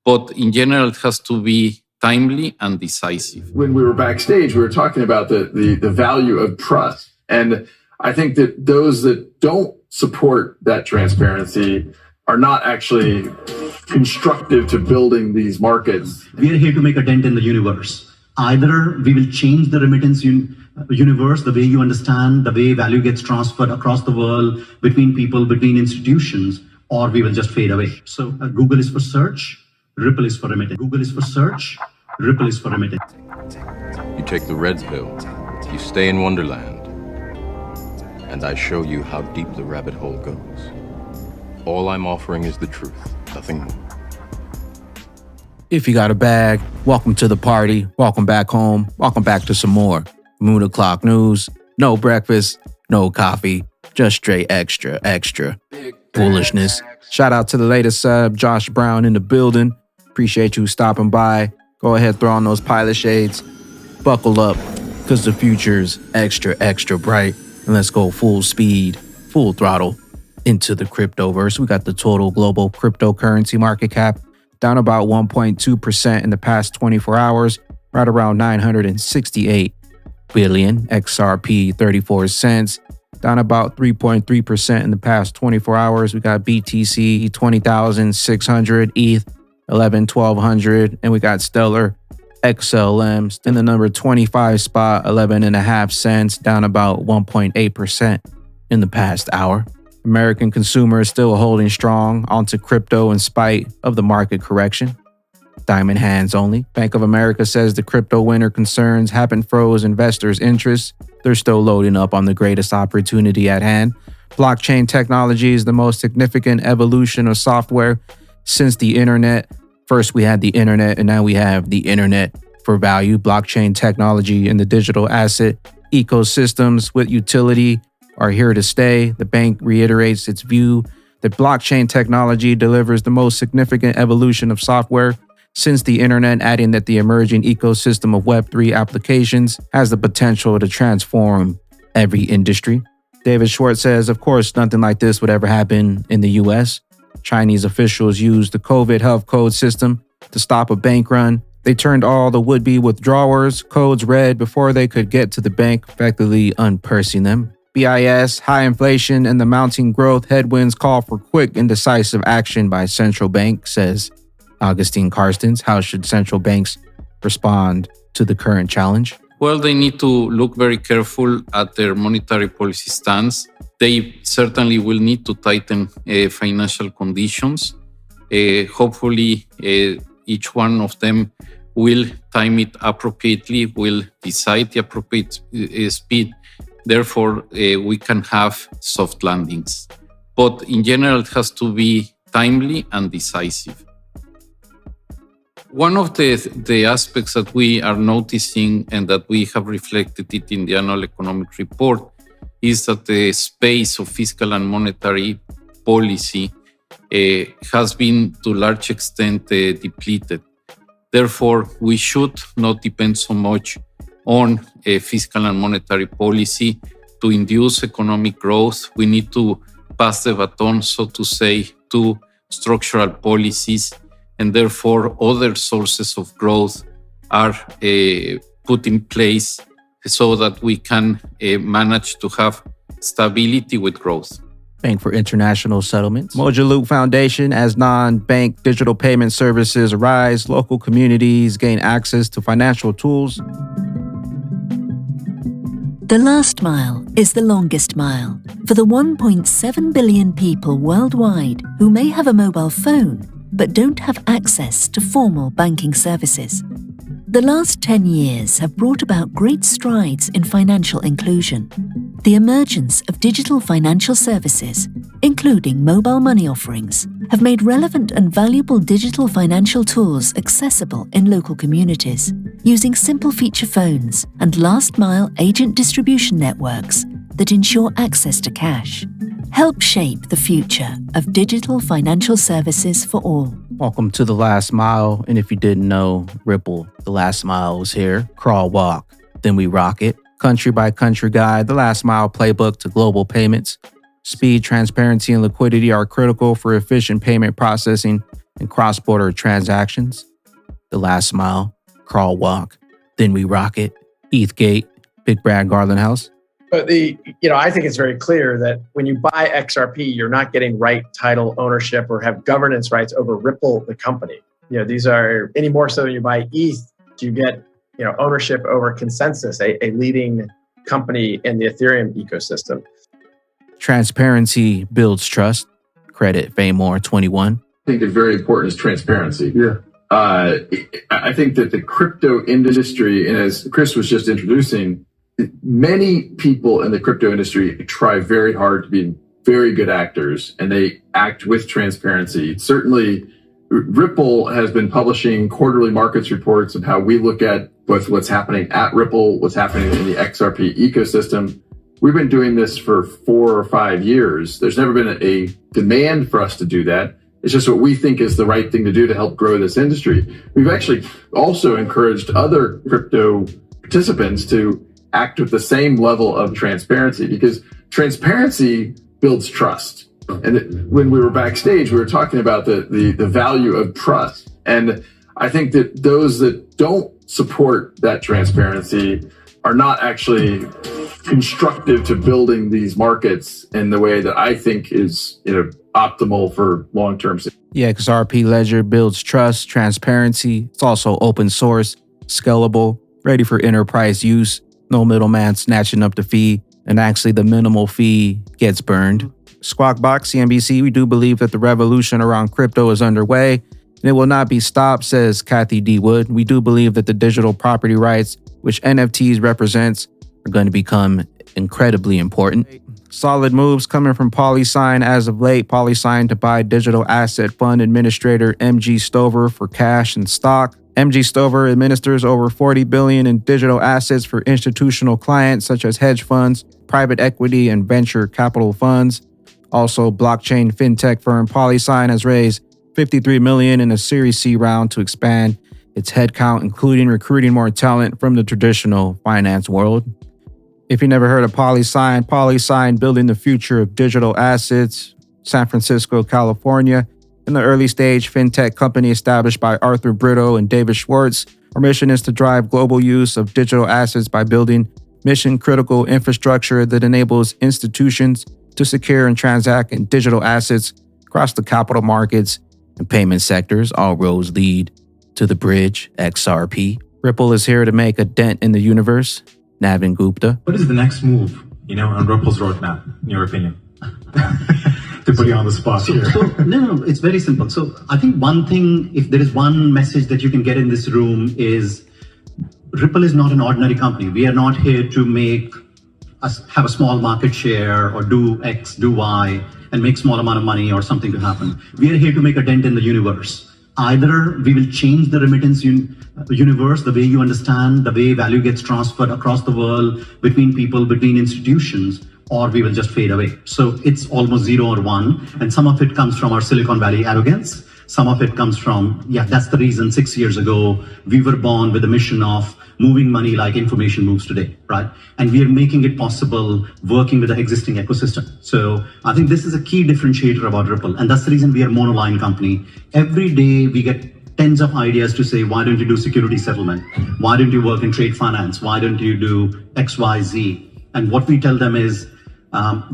But in general, it has to be timely and decisive. When we were backstage, we were talking about the value of trust. And I think that those that don't support that transparency are not actually constructive to building these markets. We are here to make a dent in the universe. Either we will change the remittance universe, the way you understand, the way value gets transferred across the world, between people, between institutions, or we will just fade away. So Google is for search, Ripple is for remittance. Google is for search, Ripple is for remittance. You take the red pill, you stay in Wonderland, and I show you how deep the rabbit hole goes. All I'm offering is the truth, nothing more. If you got a bag, welcome to the party, welcome back home, welcome back to some more Moon O'Clock News. No breakfast, no coffee, just straight extra foolishness. Shout out to the latest sub, Josh Brown in the building. Appreciate you stopping by. Go ahead, throw on those pilot shades. Buckle up, because the future's extra bright. And let's go full speed, full throttle into the cryptoverse. We got the total global cryptocurrency market cap down about 1.2% in the past 24 hours, right around 968 billion. XRP 34 cents, down about 3.3% in the past 24 hours. We got BTC 20,600, ETH 1200, and we got Stellar XLMs in the number 25 spot, 11.5 cents, down about 1.8% in the past hour. American consumers still holding strong onto crypto in spite of the market correction. Diamond hands only. Bank of America says the crypto winter concerns haven't froze investors' interest. They're still loading up on the greatest opportunity at hand. Blockchain technology is the most significant evolution of software since the internet. First, we had the internet, and now we have the internet for value. Blockchain technology and the digital asset ecosystems with utility are here to stay. The bank reiterates its view that blockchain technology delivers the most significant evolution of software since the internet, adding that the emerging ecosystem of Web3 applications has the potential to transform every industry. David Schwartz says, of course, nothing like this would ever happen in the US. Chinese officials used the COVID health code system to stop a bank run. They turned all the would-be withdrawers' codes red before they could get to the bank, effectively unpursing them. BIS, high inflation, and the mounting growth headwinds call for quick and decisive action by central bank, says Augustine Carstens. How should central banks respond to the current challenge? Well, they need to look very careful at their monetary policy stance. They certainly will need to tighten financial conditions. Hopefully, each one of them will time it appropriately, will decide the appropriate speed. Therefore, we can have soft landings. But in general, it has to be timely and decisive. One of the aspects that we are noticing and that we have reflected it in the annual economic report is that the space of fiscal and monetary policy has been to a large extent depleted. Therefore, we should not depend so much on fiscal and monetary policy to induce economic growth. We need to pass the baton, so to say, to structural policies, and therefore other sources of growth are put in place so that we can manage to have stability with growth. Bank for International Settlements. Mojaloop Foundation. As non-bank digital payment services rise, local communities gain access to financial tools. The last mile is the longest mile. For the 1.7 billion people worldwide who may have a mobile phone but don't have access to formal banking services. The last 10 years have brought about great strides in financial inclusion. The emergence of digital financial services, including mobile money offerings, have made relevant and valuable digital financial tools accessible in local communities, using simple feature phones and last-mile agent distribution networks that ensure access to cash. Help shape the future of digital financial services for all. Welcome to The Last Mile, and if you didn't know, Ripple, The Last Mile is here. Crawl, walk, then we rock it. Country by country guide, The Last Mile playbook to global payments. Speed, transparency, and liquidity are critical for efficient payment processing and cross-border transactions. The last mile, crawl, walk, then we rock it. ETHgate, Big Brad Garland House. But I think it's very clear that when you buy XRP, you're not getting right title ownership or have governance rights over Ripple, the company. These are any more so than you buy ETH, you get ownership over Consensus, a leading company in the Ethereum ecosystem. Transparency builds trust. Credit Faymore 21. I think it's very important is transparency. Yeah. I think that the crypto industry, and as Chris was just introducing, many people in the crypto industry try very hard to be very good actors, and they act with transparency. Certainly, Ripple has been publishing quarterly markets reports of how we look at both what's happening at Ripple, what's happening in the XRP ecosystem. We've been doing this for 4 or 5 years. There's never been a demand for us to do that. It's just what we think is the right thing to do to help grow this industry. We've actually also encouraged other crypto participants to act with the same level of transparency, because transparency builds trust. And when we were backstage, we were talking about the value of trust. And I think that those that don't support that transparency are not actually constructive to building these markets in the way that I think is optimal for long-term success. The XRP ledger builds trust, transparency. It's also open source, scalable, ready for enterprise use. No middleman snatching up the fee, and actually the minimal fee gets burned. Squawkbox, CNBC, we do believe that the revolution around crypto is underway, and it will not be stopped, says Kathy D. Wood. We do believe that the digital property rights, which NFTs represents, are going to become incredibly important. Solid moves coming from PolySign as of late. PolySign to buy digital asset fund administrator MG Stover for cash and stock. MG Stover administers over $40 billion in digital assets for institutional clients such as hedge funds, private equity, and venture capital funds. Also, blockchain fintech firm PolySign has raised $53 million in a Series C round to expand its headcount, including recruiting more talent from the traditional finance world. If you never heard of PolySign building the future of digital assets, San Francisco, California, in the early stage fintech company established by Arthur Brito and David Schwartz. Our mission is to drive global use of digital assets by building mission-critical infrastructure that enables institutions to secure and transact in digital assets across the capital markets and payment sectors. All roads lead to the bridge, XRP. Ripple is here to make a dent in the universe. Navin Gupta. What is the next move, on Ripple's roadmap, in your opinion? To put you on the spot here. No, it's very simple. So I think one thing, if there is one message that you can get in this room, is Ripple is not an ordinary company. We are not here to have a small market share or do X, do Y, and make small amount of money or something to happen. We are here to make a dent in the universe. Either we will change the remittance universe, the way you understand, the way value gets transferred across the world, between people, between institutions, or we will just fade away. So it's almost 0 or 1. And some of it comes from our Silicon Valley arrogance. Some of it comes from, that's the reason 6 years ago, we were born with the mission of moving money like information moves today, right? And we are making it possible working with the existing ecosystem. So I think this is a key differentiator about Ripple. And that's the reason we are a monoline company. Every day we get tens of ideas to say, why don't you do security settlement? Why don't you work in trade finance? Why don't you do X, Y, Z? And what we tell them is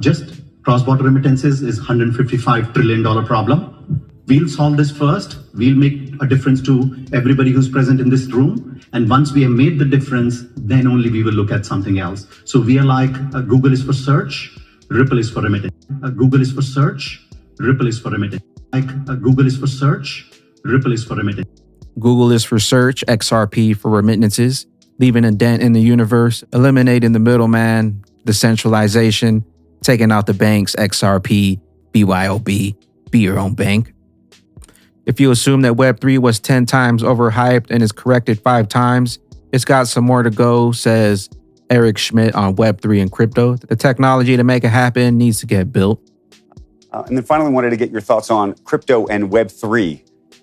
just cross-border remittances is $155 trillion problem. We'll solve this first. We'll make a difference to everybody who's present in this room. And once we have made the difference, then only we will look at something else. So we are like Google is for search, Ripple is for remittance. Google is for search, Ripple is for remittance. Google is for search, Ripple is for remittance. Google is for search, XRP for remittances, leaving a dent in the universe, eliminating the middleman, decentralization, taking out the banks, XRP, BYOB, be your own bank. If you assume that Web3 was 10 times overhyped and is corrected 5 times, it's got some more to go, says Eric Schmidt on Web3 and crypto. The technology to make it happen needs to get built. And then finally, wanted to get your thoughts on crypto and Web3,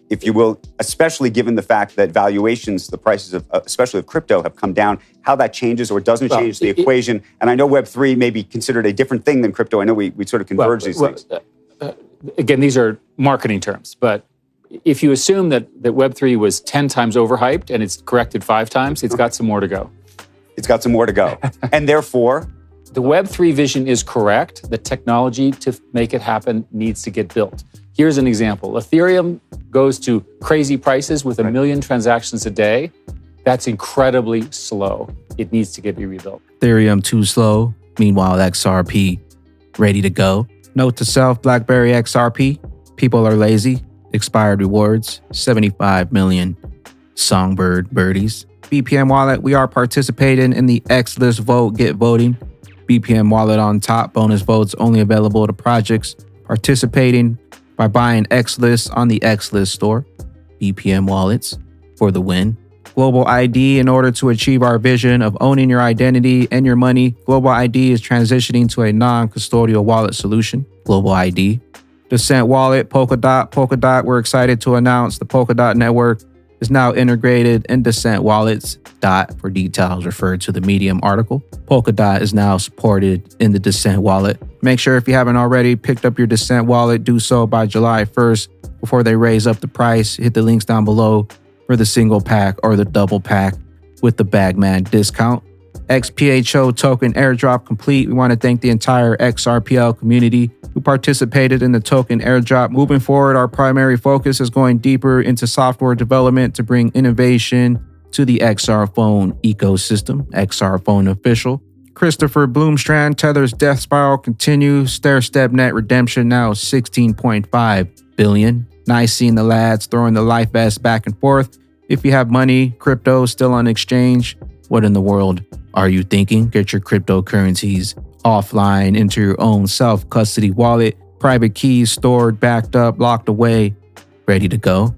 if you will, especially given the fact that valuations, the prices of, especially of crypto, have come down, how that changes or doesn't change the equation. And I know Web3 may be considered a different thing than crypto. I know we sort of converge these things. Again, these are marketing terms, but if you assume that Web3 was 10 times overhyped and it's corrected 5 times, it's got some more to go. It's got some more to go. And therefore, the Web3 vision is correct. The technology to make it happen needs to get built. Here's an example. Ethereum goes to crazy prices with 1 million transactions a day. That's incredibly slow. It needs to get rebuilt. Ethereum too slow. Meanwhile, XRP ready to go. Note to self, BlackBerry XRP. People are lazy. Expired rewards. 75 million songbird birdies. BPM Wallet, we are participating in the X-List vote. Get voting. BPM Wallet on top. Bonus votes only available to projects participating by buying X-List on the X-List store. BPM Wallets for the win. Global ID, in order to achieve our vision of owning your identity and your money, Global ID is transitioning to a non-custodial wallet solution. Global ID. Descent Wallet, Polkadot, we're excited to announce the Polkadot network is now integrated in Descent Wallets. Dot for details referred to the Medium article. Polkadot is now supported in the Descent Wallet. Make sure if you haven't already picked up your Descent Wallet, do so by July 1st before they raise up the price. Hit the links down below for the single pack or the double pack with the Bagman discount. XPHO token airdrop complete. We want to thank the entire XRPL community who participated in the token airdrop. Moving forward, our primary focus is going deeper into software development to bring innovation to the XR Phone ecosystem. XR Phone official. Christopher Bloomstrand, Tether's death spiral continues. Stair-step net redemption now 16.5 billion. Nice seeing the lads throwing the life vest back and forth. If you have money, crypto still on exchange, what in the world are you thinking? Get your cryptocurrencies offline into your own self-custody wallet. Private keys stored, backed up, locked away, ready to go.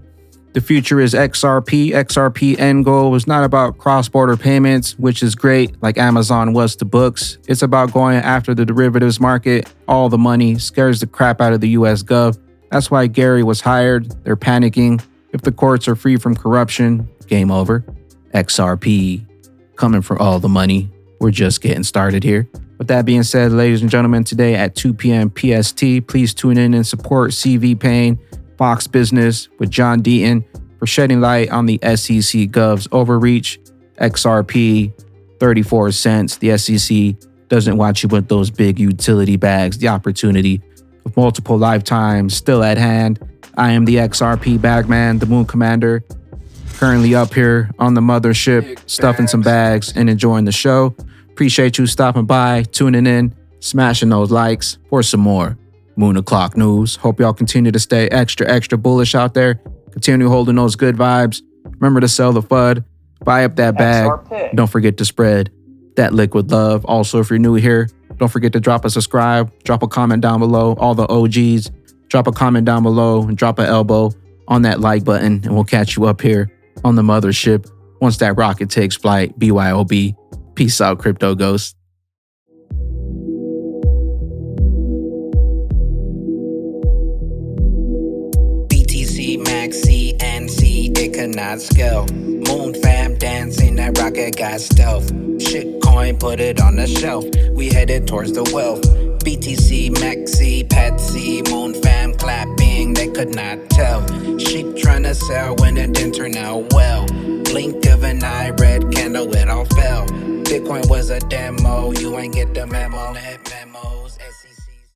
The future is XRP. XRP end goal was not about cross-border payments, which is great, like Amazon was to books. It's about going after the derivatives market. All the money scares the crap out of the US Gov. That's why Gary was hired. They're panicking. If the courts are free from corruption, game over. XRP coming for all the money. We're just getting started here. With that being said, ladies and gentlemen, today at 2 p.m. PST, please tune in and support CV Payne, Fox Business with John Deaton for shedding light on the SEC Gov's overreach. XRP, 34 cents. The SEC doesn't want you with those big utility bags. The opportunity of multiple lifetimes still at hand. I am the XRP Bagman, the Moon Commander, currently up here on the mothership, stuffing some bags and enjoying the show. Appreciate you stopping by, tuning in, smashing those likes for some more Moon O'Clock news. Hope y'all continue to stay extra bullish out there. Continue holding those good vibes. Remember to sell the FUD. Buy up that bag. Don't forget to spread that liquid love. Also, if you're new here, don't forget to drop a subscribe, drop a comment down below. All the OGs, drop a comment down below and drop an elbow on that like button, and we'll catch you up here on the mothership once that rocket takes flight. BYOB. Peace out, crypto ghosts. BTC, Maxi, NC, it could not scale. Moon fam dancing, that rocket got stealth. Shitcoin, put it on the shelf. We headed towards the wealth. BTC, Maxi, Patsy, Moon fam clapping, they could not tell. Sheep trying to sell when it didn't turn out well. Blink of an eye, red candle, it all fell. Bitcoin was a demo, you ain't get the memo.